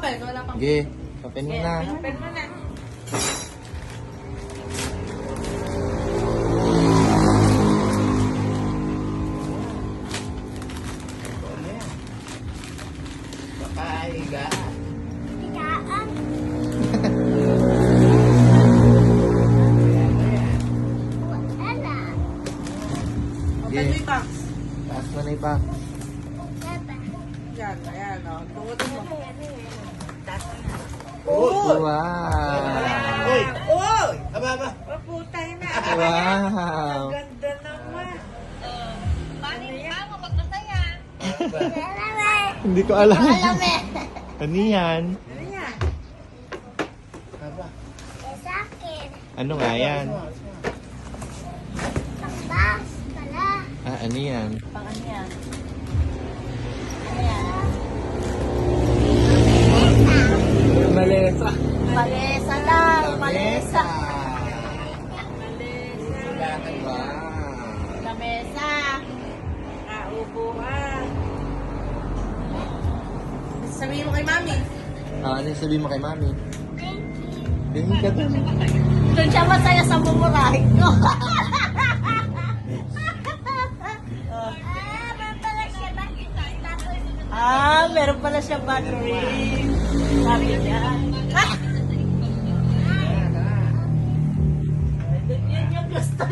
papel, wala pang... Sige, open mo na. Open mo na. Pakaiga. Tigaan. Wala. Open mo yung box. Taas mo na ipa. Baba. Yan, ayan, o. Tungutin mo. Wow! Uy! Uy! Aba, aba! Maputay na. Wow! Ganda naman. Hindi ko alam. Alam eh. Ano yan? Ano yan? Aba! Sa akin. Ano nga yan? Tambas pala. Ah, ano yan? Pang ano yan? Malesa. Malesa lang. Malesa. Wow! Lamesa. Upuan. Sabihin mo kay mami. Ah, ano yung sabihin mo kay mami? Thank you. Tingin ka doon. Doon siya masaya sa mumurahin ko. Meron pala siya battery. Sabi niya. Yun yung gusto